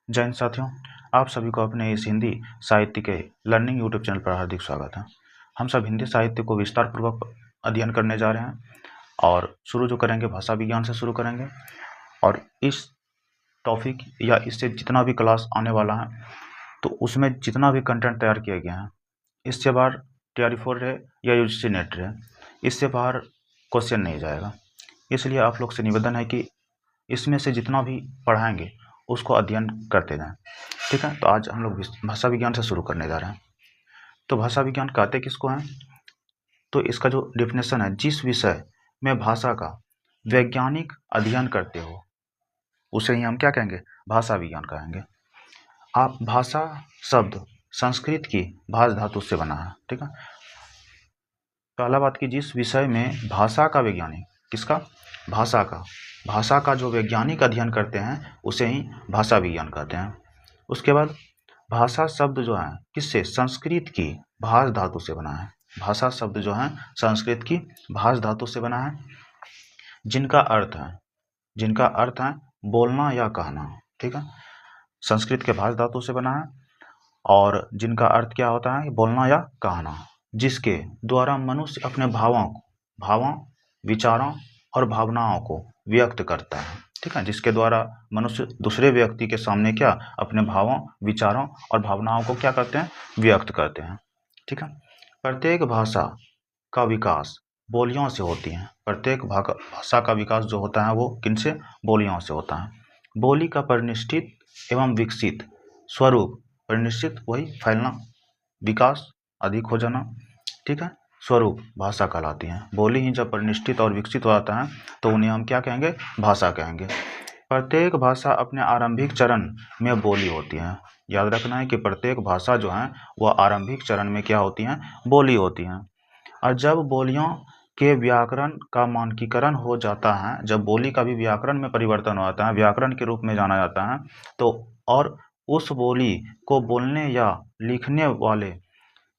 जय हिंद साथियों, आप सभी को अपने इस हिंदी साहित्य के लर्निंग यूट्यूब चैनल पर हार्दिक स्वागत है। हम सब हिंदी साहित्य को विस्तारपूर्वक अध्ययन करने जा रहे हैं और शुरू जो करेंगे भाषा विज्ञान से शुरू करेंगे। और इस टॉपिक या इससे जितना भी क्लास आने वाला है तो उसमें जितना भी कंटेंट तैयार किया गया है इससे बाहर TRE4 रहे या UGC नेट रहे, इससे बाहर क्वेश्चन नहीं जाएगा। इसलिए आप लोग से निवेदन है कि इसमें से जितना भी पढ़ाएंगे उसको अध्ययन करते जाएं। ठीक है, तो आज हम लोग भाषा विज्ञान से शुरू करने जा रहे हैं। तो भाषा विज्ञान कहते किसको हैं? तो इसका जो डेफिनेशन है, जिस विषय में भाषा का वैज्ञानिक अध्ययन करते हो उसे ही हम क्या कहेंगे? भाषा विज्ञान कहेंगे। आप भाषा शब्द संस्कृत की भाष धातु से बना है। ठीक है, पहला बात कि जिस विषय में भाषा का वैज्ञानिक, किसका? भाषा का जो वैज्ञानिक अध्ययन करते हैं उसे ही भाषा विज्ञान कहते हैं। उसके बाद भाषा शब्द जो है किससे? संस्कृत की भाष धातु से बना है। भाषा शब्द जो है संस्कृत की भाष धातु से बना है, जिनका अर्थ है बोलना या कहना। ठीक है, संस्कृत के भाष धातु से बना है और जिनका अर्थ क्या होता है? बोलना या कहना, जिसके द्वारा मनुष्य अपने भावों, विचारों और भावनाओं को व्यक्त करता है। ठीक है, जिसके द्वारा मनुष्य दूसरे व्यक्ति के सामने क्या? अपने भावों, विचारों और भावनाओं को क्या करते हैं? व्यक्त करते हैं। ठीक है, प्रत्येक भाषा का विकास बोलियों से होती है। प्रत्येक भाषा का विकास जो होता है वो किनसे? बोलियों से होता है। बोली का परिनिष्ठित एवं विकसित स्वरूप, परिनिष्ठित वही फैलना, विकास अधिक हो जाना। ठीक है, स्वरूप भाषा कहलाती है। बोली ही जब परिनिष्ठित और विकसित हो जाता है तो उन्हें हम क्या कहेंगे? भाषा कहेंगे। प्रत्येक भाषा अपने आरंभिक चरण में बोली होती है। याद रखना है कि प्रत्येक भाषा जो है वह आरंभिक चरण में क्या होती है? बोली होती है। और जब बोलियों के व्याकरण का मानकीकरण हो जाता है, जब बोली का भी व्याकरण में परिवर्तन हो जाता है, व्याकरण के रूप में जाना जाता है, तो और उस बोली को बोलने या लिखने वाले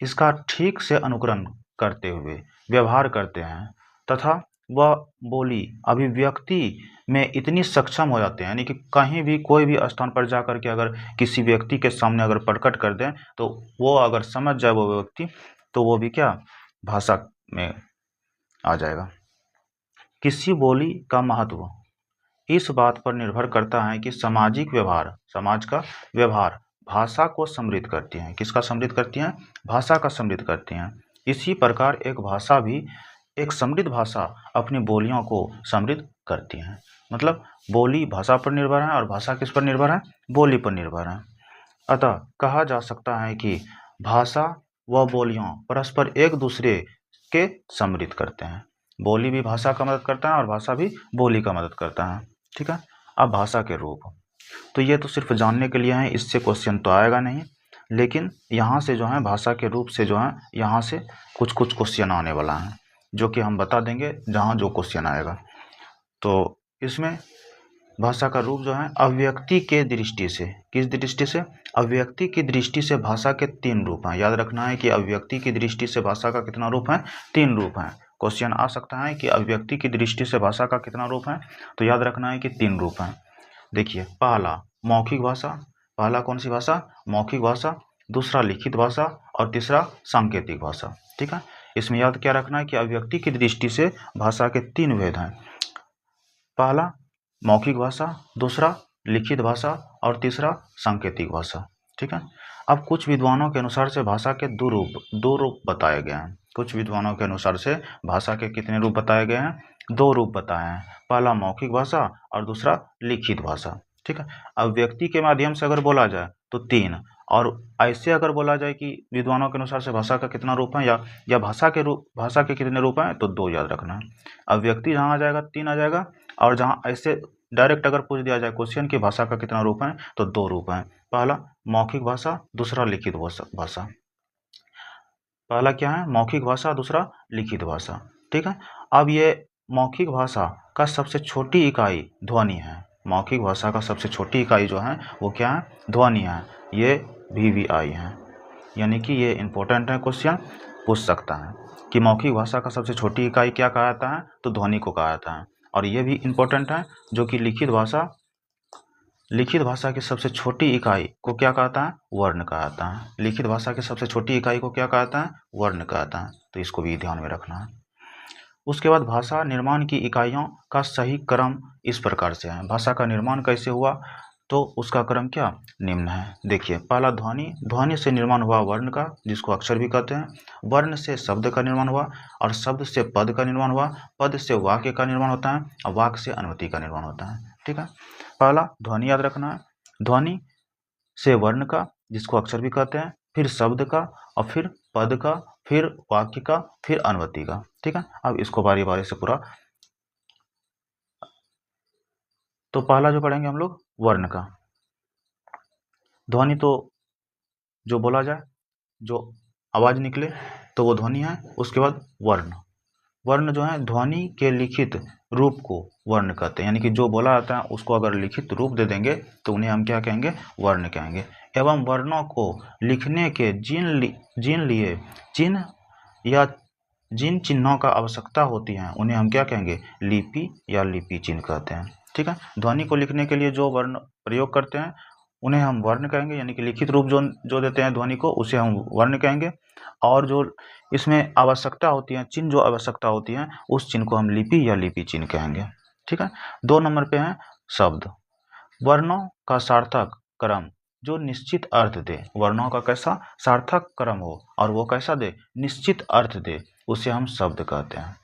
इसका ठीक से अनुकरण करते हुए व्यवहार करते हैं तथा वह बोली अभिव्यक्ति में इतनी सक्षम हो जाते हैं, यानी कि कहीं भी कोई भी स्थान पर जाकर के अगर किसी व्यक्ति के सामने अगर प्रकट कर दें तो वो अगर समझ जाए वो व्यक्ति, तो वो भी क्या? भाषा में आ जाएगा। किसी बोली का महत्व इस बात पर निर्भर करता है कि सामाजिक व्यवहार, समाज का व्यवहार भाषा को समृद्ध करती हैं। किसका समृद्ध करती हैं? भाषा का समृद्ध करती हैं। इसी प्रकार एक समृद्ध भाषा अपनी बोलियों को समृद्ध करती है। मतलब बोली भाषा पर निर्भर है और भाषा किस पर निर्भर है? बोली पर निर्भर है। अतः कहा जा सकता है कि भाषा व बोलियां परस्पर एक दूसरे के समृद्ध करते हैं। बोली भी भाषा का मदद करता है और भाषा भी बोली का मदद करता है। ठीक है, अब भाषा के रूप, तो ये तो सिर्फ जानने के लिए है, इससे क्वेश्चन तो आएगा नहीं, लेकिन यहाँ से जो है भाषा के रूप से जो है यहाँ से कुछ क्वेश्चन आने वाला है जो कि हम बता देंगे जहाँ जो क्वेश्चन आएगा। तो इसमें भाषा का रूप जो है अभिव्यक्ति के दृष्टि से, किस दृष्टि से? अभिव्यक्ति की दृष्टि से भाषा के 3 रूप हैं। याद रखना है कि अभिव्यक्ति की दृष्टि से भाषा का कितना रूप है? 3 रूप हैं। क्वेश्चन आ सकता है कि अभिव्यक्ति की दृष्टि से भाषा का कितना रूप है, तो याद रखना है कि 3 रूप हैं। देखिए, पहला मौखिक भाषा, पहला कौन सी भाषा? मौखिक भाषा, दूसरा लिखित भाषा और तीसरा सांकेतिक भाषा। ठीक है, इसमें याद क्या रखना है कि अभिव्यक्ति की दृष्टि से भाषा के 3 भेद हैं। पहला मौखिक भाषा, दूसरा लिखित भाषा और तीसरा सांकेतिक भाषा। ठीक है, अब कुछ विद्वानों के अनुसार से भाषा के दो रूप बताए गए हैं। कुछ विद्वानों के अनुसार से भाषा के कितने रूप बताए गए हैं? 2 रूप बताए हैं। पहला मौखिक भाषा और दूसरा लिखित भाषा। ठीक है, अब व्यक्ति के माध्यम से अगर बोला जाए तो 3, और ऐसे अगर बोला जाए कि विद्वानों के अनुसार से भाषा का कितना रूप है या भाषा के कितने रूप हैं, तो 2 याद रखना है। अब व्यक्ति जहाँ आ जाएगा 3 आ जाएगा, और जहाँ ऐसे डायरेक्ट अगर पूछ दिया जाए क्वेश्चन की भाषा का कितना रूप है, तो 2 रूप हैं। पहला मौखिक भाषा, दूसरा लिखित भाषा। पहला क्या है? मौखिक भाषा, दूसरा लिखित भाषा। ठीक है, अब ये मौखिक भाषा का सबसे छोटी इकाई ध्वनि है। मौखिक भाषा का सबसे छोटी इकाई जो है वो क्या है? ध्वनि है। ये VVI है, यानी कि ये इंपॉर्टेंट है, क्वेश्चन पूछ सकता है कि मौखिक भाषा का सबसे छोटी इकाई क्या कहा जाता है, तो ध्वनि को कहा जाता है। और ये भी इंपॉर्टेंट है जो कि लिखित भाषा लिखित भाषा की सबसे छोटी इकाई को क्या कहता है? वर्ण कहता है। लिखित भाषा की सबसे छोटी इकाई को क्या कहता है? वर्ण कहता है। तो इसको भी ध्यान में रखना है। उसके बाद भाषा निर्माण की इकाइयों का सही क्रम इस प्रकार से है। भाषा का निर्माण कैसे हुआ? तो उसका क्रम क्या निम्न है। देखिए, पहला ध्वनि, ध्वनि से निर्माण हुआ वर्ण का, जिसको अक्षर भी कहते हैं। वर्ण से शब्द का निर्माण हुआ, और शब्द से पद का निर्माण हुआ। पद से वाक्य का निर्माण होता है, और वाक्य से अनुवृत्ति का निर्माण होता है। ठीक है, पहला ध्वनि याद रखना है। ध्वनि से वर्ण का, जिसको अक्षर भी कहते हैं, फिर शब्द का, और फिर पद का, फिर वाक्य का, फिर अनुवृत्ति का। ठीक है, अब इसको बारी बारी से पूरा। तो पहला जो पढ़ेंगे हम लोग वर्ण का। ध्वनि तो जो बोला जाए, जो आवाज निकले, तो वो ध्वनि है। उसके बाद वर्ण, वर्ण जो है ध्वनि के लिखित रूप को वर्ण कहते हैं। यानी कि जो बोला जाता है उसको अगर लिखित रूप दे देंगे तो उन्हें हम क्या कहेंगे? वर्ण कहेंगे। एवं वर्णों को लिखने के जिन लिए चिन्ह या जिन चिन्हों का आवश्यकता होती है उन्हें हम क्या कहेंगे? लिपि या लिपि चिन्ह कहते हैं। ठीक है, ध्वनि को लिखने के लिए जो वर्ण प्रयोग करते हैं उन्हें हम वर्ण कहेंगे। यानी कि लिखित रूप जो देते हैं ध्वनि को, उसे हम वर्ण कहेंगे। और जो इसमें आवश्यकता होती है, चिन्ह जो आवश्यकता होती है, उस चिन्ह को हम लिपि या लिपि चिन्ह कहेंगे। ठीक है, 2 नंबर पे है शब्द। वर्णों का सार्थक क्रम जो निश्चित अर्थ दे। वर्णों का कैसा सार्थक क्रम हो और वो कैसा दे? निश्चित अर्थ दे, उसे हम शब्द कहते हैं।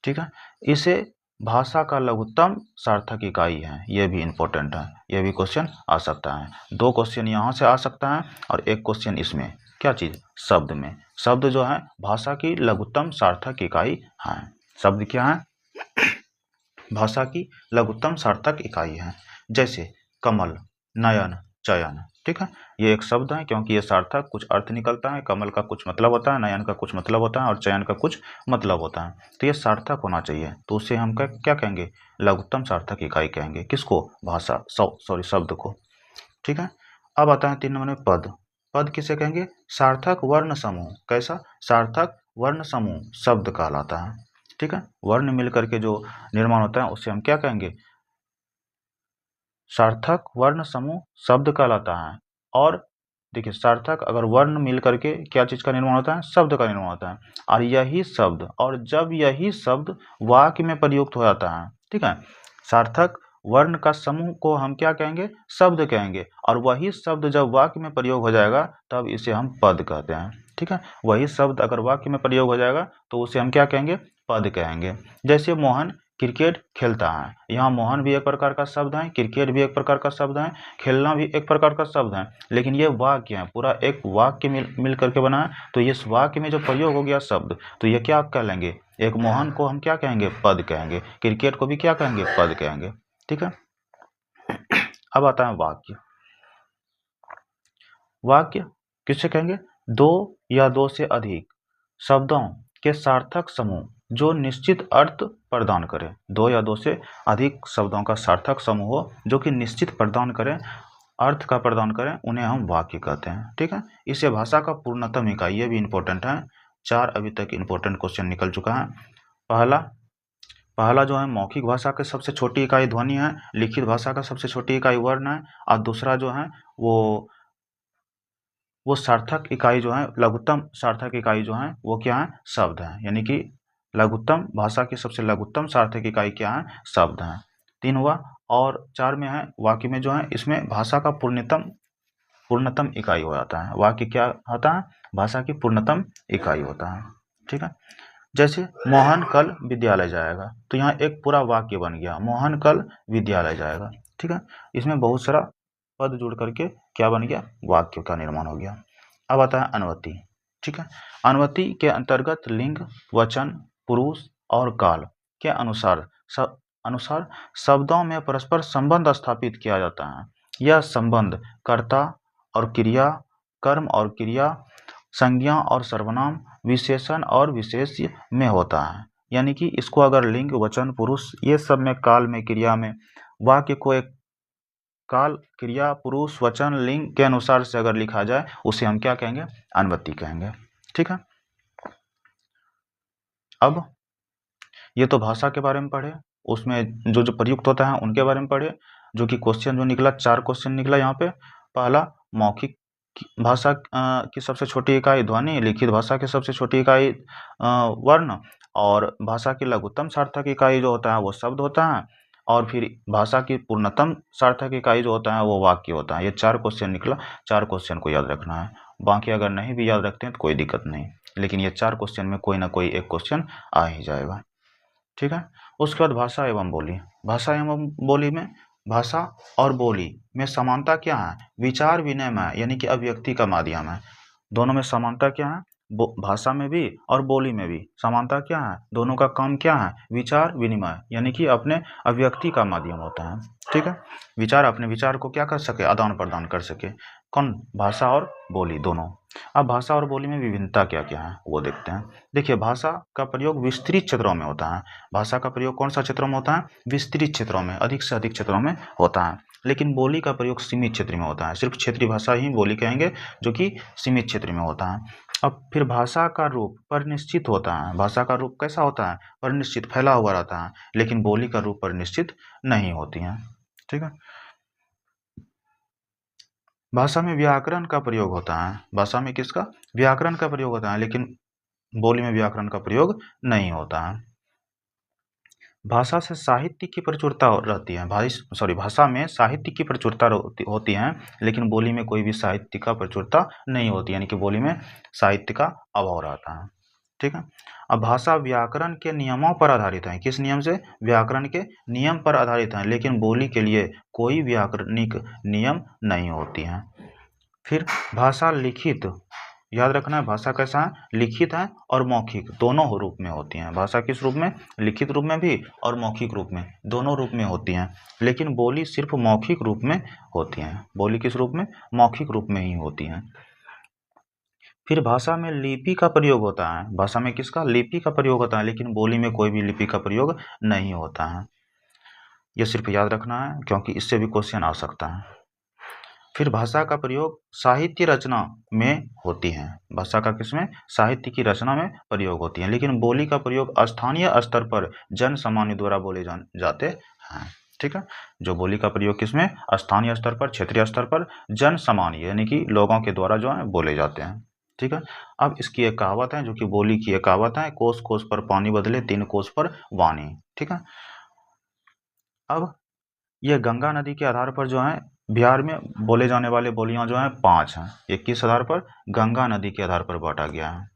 ठीक है, इसे भाषा का लघुत्तम सार्थक इकाई है। यह भी इंपॉर्टेंट है, यह भी क्वेश्चन आ सकता है। 2 क्वेश्चन यहाँ से आ सकता है और 1 क्वेश्चन इसमें। क्या चीज? शब्द में। शब्द जो है भाषा की लघुत्तम सार्थक इकाई है। शब्द क्या है? भाषा की लघुत्तम सार्थक इकाई है। जैसे कमल, नयन, चयन। ठीक है, ये एक शब्द है क्योंकि ये सार्थक कुछ अर्थ निकलता है। कमल का कुछ मतलब होता है, नयन का कुछ मतलब होता है, और चयन का कुछ मतलब होता है। तो ये सार्थक होना चाहिए, तो उसे हम क्या कहेंगे? लघुत्तम सार्थक इकाई कहेंगे। किसको? भाषा, सॉरी शब्द को। ठीक है, अब आता है 3 नंबर में पद। पद किसे कहेंगे? सार्थक वर्ण समूह। कैसा? सार्थक वर्ण समूह शब्द कहलाता है। ठीक है, वर्ण मिलकर के जो निर्माण होता है उसे हम क्या कहेंगे? सार्थक वर्ण समूह शब्द कहलाता है। और देखिए, सार्थक अगर वर्ण मिल करके क्या चीज का निर्माण होता है? शब्द का निर्माण होता है। और यही शब्द, और जब यही शब्द वाक्य में प्रयुक्त हो जाता है, ठीक है, सार्थक वर्ण का समूह को हम क्या कहेंगे? शब्द कहेंगे। और वही शब्द जब वाक्य में प्रयोग हो जाएगा तब इसे हम पद कहते हैं। ठीक है, वही शब्द अगर वाक्य में प्रयोग हो जाएगा तो उसे हम क्या कहेंगे? पद कहेंगे। जैसे मोहन क्रिकेट खेलता है। यहाँ मोहन भी एक प्रकार का शब्द है, क्रिकेट भी एक प्रकार का शब्द है, खेलना भी एक प्रकार का शब्द है। लेकिन ये वाक्य है, पूरा एक वाक्य मिल करके बना है। तो इस वाक्य में जो प्रयोग हो गया शब्द, तो ये क्या कह लेंगे? एक मोहन को हम क्या कहेंगे? पद कहेंगे। क्रिकेट को भी क्या कहेंगे? पद कहेंगे। ठीक है, अब आता है वाक्य। वाक्य किससे कहेंगे? 2 या 2 से अधिक शब्दों के सार्थक समूह जो निश्चित अर्थ प्रदान करें। 2 या 2 से अधिक शब्दों का सार्थक समूह हो जो कि निश्चित प्रदान करें, अर्थ का प्रदान करें, उन्हें हम वाक्य कहते हैं। ठीक है, इसे भाषा का पूर्णतम इकाई, ये भी इंपॉर्टेंट है। 4 अभी तक इंपॉर्टेंट क्वेश्चन निकल चुका है। पहला जो है मौखिक भाषा की सबसे छोटी इकाई ध्वनि है। लिखित भाषा का सबसे छोटी इकाई वर्ण है। और दूसरा जो है वो सार्थक इकाई जो है, लघुत्तम सार्थक इकाई जो है वो क्या है? शब्द है। यानी कि लघुत्तम भाषा की सबसे लघुत्तम सार्थक इकाई क्या है? शब्द है। 3 हुआ। और 4 में है वाक्य में जो है, इसमें भाषा का पूर्णतम इकाई हो जाता है। वाक्य क्या होता है? भाषा की पूर्णतम इकाई होता है। ठीक है, जैसे मोहन कल विद्यालय जाएगा, तो यहाँ एक पूरा वाक्य बन गया, मोहन कल विद्यालय जाएगा। ठीक है, इसमें बहुत सारा पद जुड़ करके क्या बन गया? वाक्य का निर्माण हो गया। अब आता है अनुवृत्ति। ठीक है, अनुवृत्ति के अंतर्गत लिंग, वचन, पुरुष और काल के अनुसार शब्दों में परस्पर संबंध स्थापित किया जाता है। यह संबंध कर्ता और क्रिया, कर्म और क्रिया, संज्ञा और सर्वनाम, विशेषण और विशेष्य में होता है। यानी कि इसको अगर लिंग, वचन, पुरुष ये सब में, काल में, क्रिया में, वाक्य को एक काल, क्रिया, पुरुष, वचन, लिंग के अनुसार से अगर लिखा जाए उसे हम क्या कहेंगे? अनुवृत्ति कहेंगे। ठीक है, अब ये तो भाषा के बारे में पढ़े, उसमें जो जो प्रयुक्त होता है उनके बारे में पढ़े। जो कि क्वेश्चन जो निकला 4 क्वेश्चन निकला यहाँ पे। पहला, मौखिक भाषा की सबसे छोटी इकाई ध्वनि, लिखित भाषा की सबसे छोटी इकाई वर्ण, और भाषा की लघुत्तम सार्थक इकाई जो होता है वो शब्द होता है, और फिर भाषा की पूर्णतम सार्थक इकाई जो होता है वो वाक्य होता है। ये 4 क्वेश्चन निकला, 4 क्वेश्चन को याद रखना है। बाकी अगर नहीं भी याद रखते हैं तो कोई दिक्कत नहीं, लेकिन ये 4 क्वेश्चन में कोई ना कोई एक क्वेश्चन आ ही जाएगा, ठीक है। उसके बाद भाषा एवं बोली। भाषा एवं बोली में, भाषा और बोली में समानता क्या है? विचार विनिमय यानी कि अभिव्यक्ति का माध्यम है। दोनों में समानता क्या है? भाषा में भी और बोली में भी समानता क्या है? दोनों का काम क्या है? विचार विनिमय यानी कि अपने अभिव्यक्ति का माध्यम होता है, ठीक है। विचार अपने विचार को क्या कर सके? आदान प्रदान कर सके। कौन? भाषा और बोली दोनों। अब भाषा और बोली में विभिन्नता क्या क्या है वो देखते हैं। देखिए, भाषा का प्रयोग विस्तृत क्षेत्रों में होता है। भाषा का प्रयोग कौन सा क्षेत्रों में होता है? विस्तृत क्षेत्रों में, अधिक से अधिक क्षेत्रों में होता है। लेकिन बोली का प्रयोग सीमित क्षेत्र में होता है। सिर्फ क्षेत्रीय भाषा ही बोली कहेंगे, जो कि सीमित क्षेत्र में होता है। अब फिर भाषा का रूप परिनिश्चित होता है। भाषा का रूप कैसा होता है? परिनिश्चित, फैला हुआ रहता है। लेकिन बोली का रूप परिनिश्चित नहीं होती है, ठीक है। भाषा में व्याकरण का प्रयोग होता है। भाषा में किसका? व्याकरण का प्रयोग होता है, लेकिन बोली में व्याकरण का प्रयोग नहीं होता है। भाषा से साहित्य की प्रचुरता रहती है। भाषा में साहित्य की प्रचुरता होती है, लेकिन बोली में कोई भी साहित्य का प्रचुरता नहीं होती, यानी कि बोली में साहित्य का अभाव रहता है, ठीक है। अब भाषा व्याकरण के नियमों पर आधारित है। किस नियम से? व्याकरण के नियम पर आधारित है, लेकिन बोली के लिए कोई व्याकरणिक नियम नहीं होती है। फिर भाषा लिखित, याद रखना है भाषा कैसा है? लिखित है और मौखिक दोनों रूप में होती हैं। भाषा किस रूप में? लिखित रूप में भी और मौखिक रूप में, दोनों रूप में होती हैं। लेकिन बोली सिर्फ मौखिक रूप में होती हैं। बोली किस रूप में? मौखिक रूप में ही होती हैं। फिर भाषा में लिपि का प्रयोग होता है। भाषा में किसका? लिपि का प्रयोग होता है, लेकिन बोली में कोई भी लिपि का प्रयोग नहीं होता है। यह सिर्फ याद रखना है, क्योंकि इससे भी क्वेश्चन आ सकता है। फिर भाषा का प्रयोग साहित्य रचना में होती है। भाषा का किसमें? साहित्य की रचना में प्रयोग होती है। लेकिन बोली का प्रयोग स्थानीय स्तर पर जन सामान्य द्वारा बोले जाते हैं, ठीक है। जो बोली का प्रयोग किसमें? स्थानीय स्तर पर, क्षेत्रीय स्तर पर, जन सामान्य यानी कि लोगों के द्वारा जो है बोले जाते हैं, ठीक है। अब इसकी एक कहावत है, जो कि बोली की एक कहावत है, कोस कोस पर पानी बदले, 3 कोस पर वाणी, ठीक है। अब यह गंगा नदी के आधार पर जो है बिहार में बोले जाने वाले बोलियां जो हैं 5 हैं। ये किस आधार पर? गंगा नदी के आधार पर बांटा गया है,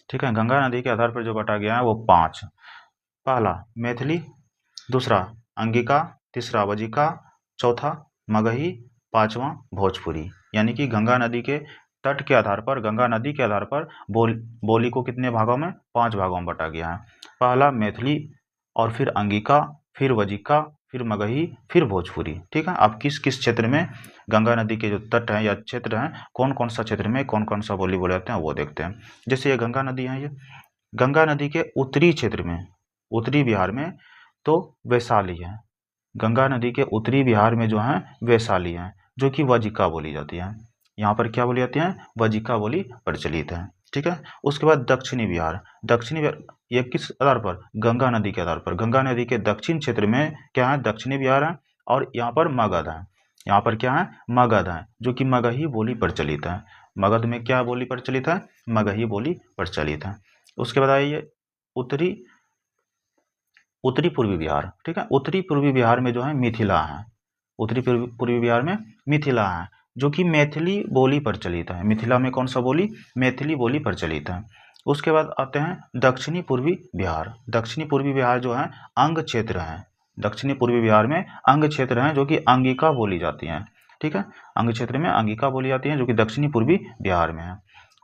ठीक है। गंगा नदी के आधार पर जो बांटा गया है वो 5। पहला मैथिली, दूसरा अंगिका, तीसरा वजिका, चौथा मगही, पांचवा भोजपुरी। यानी कि गंगा नदी के तट के आधार पर, गंगा नदी के आधार पर बोली को कितने भागों में? 5 भागों में बांटा गया है। पहला मैथिली, और फिर अंगिका, फिर वजिका, फिर मगही, फिर भोजपुरी, ठीक है। अब किस किस क्षेत्र में गंगा नदी के जो तट हैं या क्षेत्र हैं, कौन कौन सा क्षेत्र में कौन कौन सा बोली बोले जाते हैं वो देखते हैं। जैसे ये गंगा नदी है, ये गंगा नदी के उत्तरी क्षेत्र में, उत्तरी बिहार में तो वैशाली है। गंगा नदी के उत्तरी बिहार में जो है वैशाली है, जो कि वजिका बोली जाती है। यहाँ पर क्या बोली जाती है? वजिका बोली प्रचलित है, ठीक है। उसके बाद दक्षिणी बिहार। दक्षिणी बिहार ये किस आधार पर? गंगा नदी के आधार पर। गंगा नदी के दक्षिण क्षेत्र में क्या है? दक्षिणी बिहार है, और यहाँ पर मगध है। यहाँ पर क्या है? मगध है, जो कि मगही बोली प्रचलित है। मगध में क्या बोली प्रचलित है? मगही बोली प्रचलित है। उसके बाद आइए उत्तरी उत्तरी पूर्वी बिहार, ठीक है। उत्तरी पूर्वी बिहार में जो है मिथिला है। उत्तरी पूर्वी बिहार में मिथिला है, जो कि मैथिली बोली प्रचलित है। मिथिला में कौन सा बोली? मैथिली बोली प्रचलित है। उसके बाद आते हैं दक्षिणी पूर्वी बिहार। दक्षिणी पूर्वी बिहार जो है अंग क्षेत्र है। दक्षिणी पूर्वी बिहार में अंग क्षेत्र हैं, जो कि अंगिका बोली जाती हैं, ठीक है। अंग क्षेत्र में अंगिका बोली जाती है, जो कि दक्षिणी पूर्वी बिहार में है।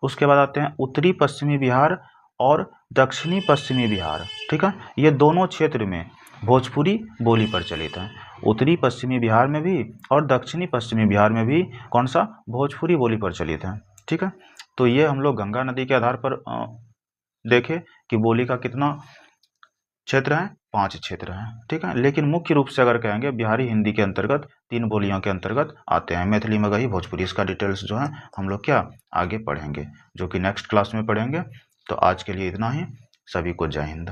उसके बाद आते हैं उत्तरी पश्चिमी बिहार और दक्षिणी पश्चिमी बिहार, ठीक है। ये दोनों क्षेत्र में भोजपुरी बोली प्रचलित है। उत्तरी पश्चिमी बिहार में भी और दक्षिणी पश्चिमी बिहार में भी कौन सा? भोजपुरी बोली प्रचलित है, ठीक है। तो ये हम लोग गंगा नदी के आधार पर देखें कि बोली का कितना क्षेत्र है? 5 क्षेत्र है, ठीक है। लेकिन मुख्य रूप से अगर कहेंगे बिहारी हिंदी के अंतर्गत 3 बोलियों के अंतर्गत आते हैं। मैथिली, मगही, भोजपुरी, इसका डिटेल्स जो है हम लोग क्या आगे पढ़ेंगे, जो कि नेक्स्ट क्लास में पढ़ेंगे। तो आज के लिए इतना ही। सभी को जय हिंद।